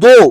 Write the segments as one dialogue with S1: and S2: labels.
S1: 2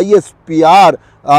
S1: ISPR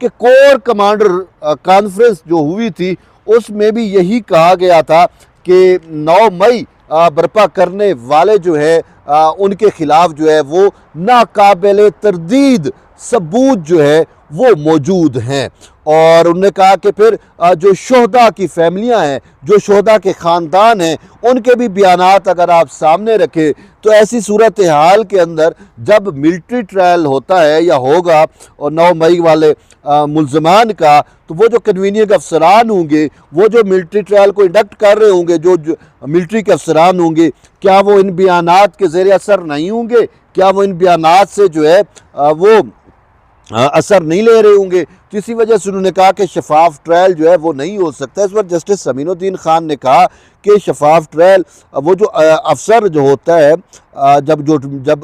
S1: کہ corps commander conference جو ہوئی تھی اس میں بھی یہی کہا گیا تھا کہ 9 مئی برپا کرنے والے جو ہے ان کے خلاف جو ہے وہ ناقابل تردید ثبوت جو ہے وہ موجود ہیں، اور انہوں نے کہا کہ پھر جو شہداء کی فیملیاں ہیں، جو شہداء کے خاندان ہیں، ان کے بھی بیانات اگر آپ سامنے رکھیں تو ایسی صورتحال کے اندر جب ملٹری ٹرائل ہوتا ہے یا ہوگا اور 9 مئی والے ملزمان کا، تو وہ جو کنویننگ افسران ہوں گے، وہ جو ملٹری ٹرائل کو انڈکٹ کر رہے ہوں گے، جو ملٹری کے افسران ہوں گے، کیا وہ ان بیانات کے زیر اثر نہیں ہوں گے؟ کیا وہ ان بیانات سے جو ہے وہ اثر نہیں لے رہے ہوں گے؟ تو اسی وجہ سے انہوں نے کہا کہ شفاف ٹرائل جو ہے وہ نہیں ہو سکتا۔ اس وقت جسٹس امین الدین خان نے کہا کہ شفاف ٹرائل وہ جو افسر جو ہوتا ہے جب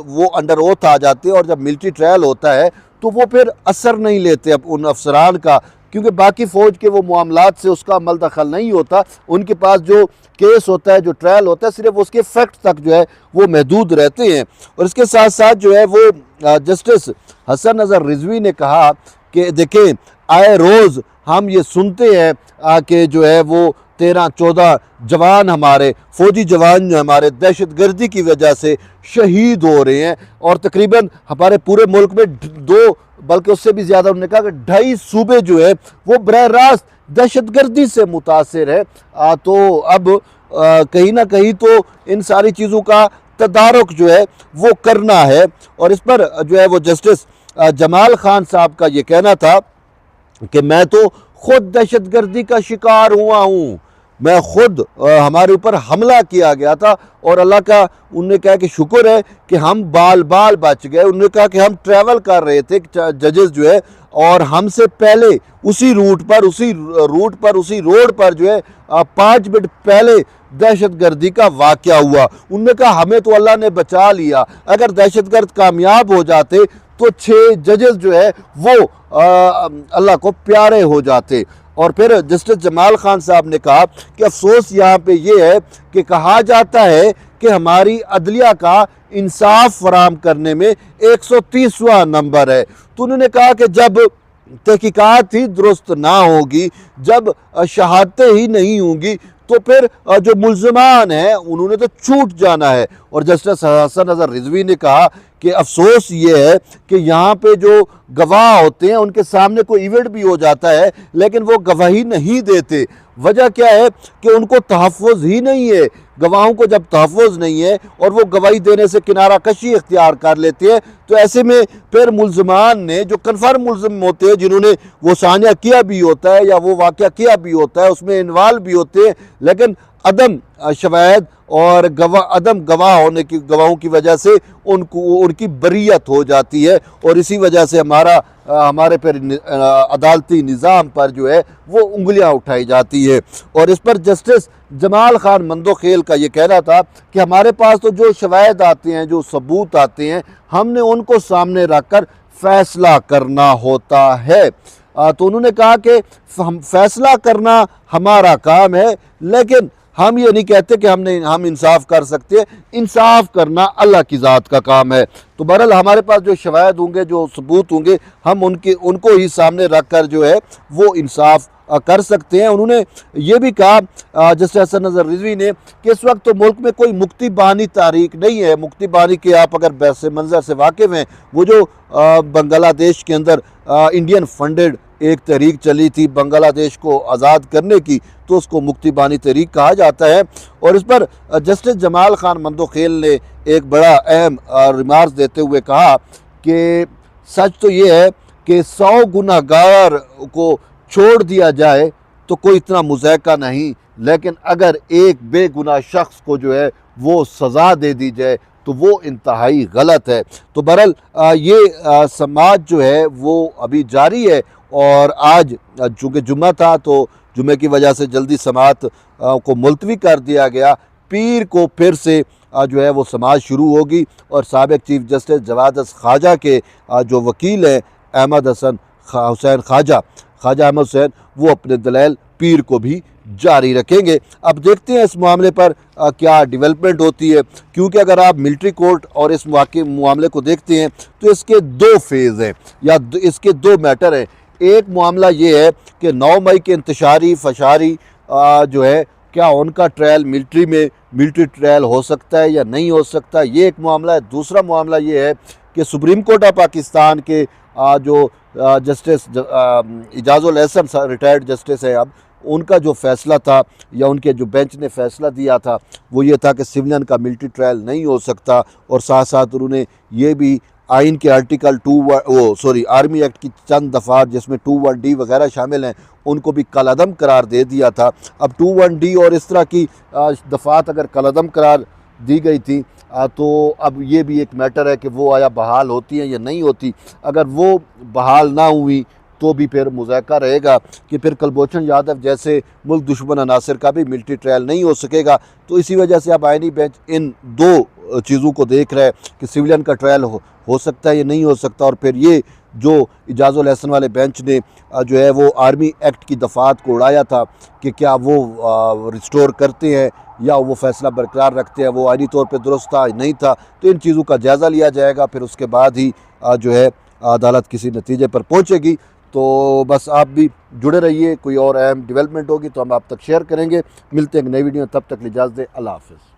S1: وہ انڈر اوتھ آ جاتے ہیں اور جب ملٹری ٹرائل ہوتا ہے تو وہ پھر اثر نہیں لیتے ان افسران کا، کیونکہ باقی فوج کے وہ معاملات سے اس کا عمل دخل نہیں ہوتا۔ ان کے پاس جو کیس ہوتا ہے، جو ٹرائل ہوتا ہے، صرف اس کے فیکٹ تک جو ہے وہ محدود رہتے ہیں۔ اور اس کے ساتھ ساتھ جو ہے وہ جسٹس حسن اظہر رضوی نے کہا کہ دیکھیں، آئے روز ہم یہ سنتے ہیں کہ جو ہے وہ 13-14 جوان ہمارے فوجی جوان جو ہمارے دہشت گردی کی وجہ سے شہید ہو رہے ہیں، اور تقریباً ہمارے پورے ملک میں 2 بلکہ اس سے بھی زیادہ انہوں نے کہا کہ 2.5 صوبے جو ہے وہ براہ راست دہشت گردی سے متاثر ہے۔ تو اب کہیں نہ کہیں تو ان ساری چیزوں کا تدارک جو ہے وہ کرنا ہے، اور اس پر جو ہے وہ جسٹس جمال خان صاحب کا یہ کہنا تھا کہ میں تو خود دہشت گردی کا شکار ہوا ہوں، میں خود ہمارے اوپر حملہ کیا گیا تھا، اور اللہ کا انہوں نے کہا کہ شکر ہے کہ ہم بال بچ گئے۔ انہوں نے کہا کہ ہم ٹریول کر رہے تھے ججز جو ہے، اور ہم سے پہلے اسی روٹ پر جو ہے 5 منٹ پہلے دہشت گردی کا واقعہ ہوا۔ انہوں نے کہا ہمیں تو اللہ نے بچا لیا، اگر دہشت گرد کامیاب ہو جاتے تو 6 ججز جو ہے وہ اللہ کو پیارے ہو جاتے۔ اور پھر جسٹس جمال خان صاحب نے کہا کہ افسوس یہاں پہ یہ ہے کہ کہا جاتا ہے کہ ہماری عدلیہ کا انصاف فراہم کرنے میں 130واں نمبر ہے۔ تو انہوں نے کہا کہ جب تحقیقات ہی درست نہ ہوگی، جب شہادتیں ہی نہیں ہوں گی، تو پھر جو ملزمان ہیں انہوں نے تو چھوٹ جانا ہے۔ اور جسٹس حسن اظہر رضوی نے کہا کہ افسوس یہ ہے کہ یہاں پہ جو گواہ ہوتے ہیں ان کے سامنے کوئی ایونٹ بھی ہو جاتا ہے لیکن وہ گواہی نہیں دیتے۔ وجہ کیا ہے کہ ان کو تحفظ ہی نہیں ہے۔ گواہوں کو جب تحفظ نہیں ہے اور وہ گواہی دینے سے کنارہ کشی اختیار کر لیتے ہیں، تو ایسے میں پھر ملزمان نے جو کنفرم ملزم ہوتے ہیں، جنہوں نے وہ سانحہ کیا بھی ہوتا ہے یا وہ واقعہ کیا بھی ہوتا ہے، اس میں انوالو بھی ہوتے ہیں، لیکن عدم شواہد اور عدم گواہوں کی وجہ سے ان کی بریت ہو جاتی ہے، اور اسی وجہ سے ہمارے پھر عدالتی نظام پر جو ہے وہ انگلیاں اٹھائی جاتی ہے۔ اور اس پر جسٹس جمال خان مندوخیل کا یہ کہنا تھا کہ ہمارے پاس تو جو شواہد آتے ہیں، جو ثبوت آتے ہیں، ہم نے ان کو سامنے رکھ کر فیصلہ کرنا ہوتا ہے۔ تو انہوں نے کہا کہ فیصلہ کرنا ہمارا کام ہے، لیکن ہم یہ نہیں کہتے کہ ہم انصاف کر سکتے ہیں، انصاف کرنا اللہ کی ذات کا کام ہے۔ تو بہرحال ہمارے پاس جو شواہد ہوں گے، جو ثبوت ہوں گے، ہم ان کو ہی سامنے رکھ کر جو ہے وہ انصاف کر سکتے ہیں۔ انہوں نے یہ بھی کہا جسٹس حسن اظہر رضوی نے کہ اس وقت تو ملک میں کوئی مکتی بانی تحریک نہیں ہے۔ مکتی بانی کے آپ اگر بیس منظر سے واقف ہیں، وہ جو بنگلہ دیش کے اندر انڈین فنڈڈ ایک تحریک چلی تھی بنگلہ دیش کو آزاد کرنے کی، تو اس کو مکتی بانی تحریک کہا جاتا ہے۔ اور اس پر جسٹس جمال خان مندوخیل نے ایک بڑا اہم ریمارکس دیتے ہوئے کہا کہ سچ تو یہ ہے کہ 100 گناہ گار کو چھوڑ دیا جائے تو کوئی اتنا مضحکہ نہیں، لیکن اگر ایک بے گناہ شخص کو جو ہے وہ سزا دے دی جائے تو وہ انتہائی غلط ہے۔ تو بہرحال یہ سماج جو ہے وہ ابھی جاری ہے، اور آج چونکہ جمعہ تھا تو جمعے کی وجہ سے جلدی سماعت کو ملتوی کر دیا گیا۔ پیر کو پھر سے جو ہے وہ سماعت شروع ہوگی، اور سابق چیف جسٹس جواد خواجہ کے جو وکیل ہیں احمد حسین خواجہ احمد حسین، وہ اپنے دلائل پیر کو بھی جاری رکھیں گے۔ اب دیکھتے ہیں اس معاملے پر کیا ڈیولپمنٹ ہوتی ہے، کیونکہ اگر آپ ملٹری کورٹ اور اس معاملے کو دیکھتے ہیں تو اس کے 2 فیز ہیں یا اس کے 2 میٹر ہیں۔ ایک معاملہ یہ ہے کہ 9 مئی کے انتشاری فشاری جو ہے کیا ان کا ٹرائل ملٹری ٹرائل ہو سکتا ہے یا نہیں ہو سکتا، یہ ایک معاملہ ہے۔ دوسرا معاملہ یہ ہے کہ سپریم کورٹ آف پاکستان کے جو justice Ijaz ul Ahsan retired justice ہے اب، ان کا جو فیصلہ تھا یا ان کے جو بینچ نے فیصلہ دیا تھا وہ یہ تھا کہ سویلین کا ملٹری ٹرائل نہیں ہو سکتا، اور ساتھ ساتھ انہوں نے یہ بھی آئین کے آرٹیکل آرمی ایکٹ کی چند دفعات جس میں 21D وغیرہ شامل ہیں ان کو بھی کالعدم قرار دے دیا تھا۔ اب 21D اور اس طرح کی دفعات اگر کالعدم قرار دی گئی تھی تو اب یہ بھی ایک میٹر ہے کہ وہ آیا بحال ہوتی ہیں یا نہیں ہوتی۔ اگر وہ بحال نہ ہوئی تو بھی پھر مذائقہ رہے گا کہ پھر کلبھوشن یادو جیسے ملک دشمن عناصر کا بھی ملٹری ٹرائل نہیں ہو سکے گا۔ تو اسی وجہ سے اب آئینی بینچ ان دو چیزوں کو دیکھ رہا ہے کہ سویلین کا ٹرائل ہو سکتا ہے یا نہیں ہو سکتا، اور پھر یہ جو اعجاز الاحسن والے بینچ نے جو ہے وہ آرمی ایکٹ کی دفعات کو اڑایا تھا کہ کیا وہ ریسٹور کرتے ہیں یا وہ فیصلہ برقرار رکھتے ہیں، وہ آئینی طور پہ درست تھا نہیں تھا، تو ان چیزوں کا جائزہ لیا جائے گا، پھر اس کے بعد ہی جو ہے عدالت کسی نتیجے پر پہنچے گی۔ تو بس آپ بھی جڑے رہیے، کوئی اور اہم ڈیولپمنٹ ہوگی تو ہم آپ تک شیئر کریں گے۔ ملتے ہیں ایک نئی ویڈیو، تب تک اجازت دیں، اللہ حافظ۔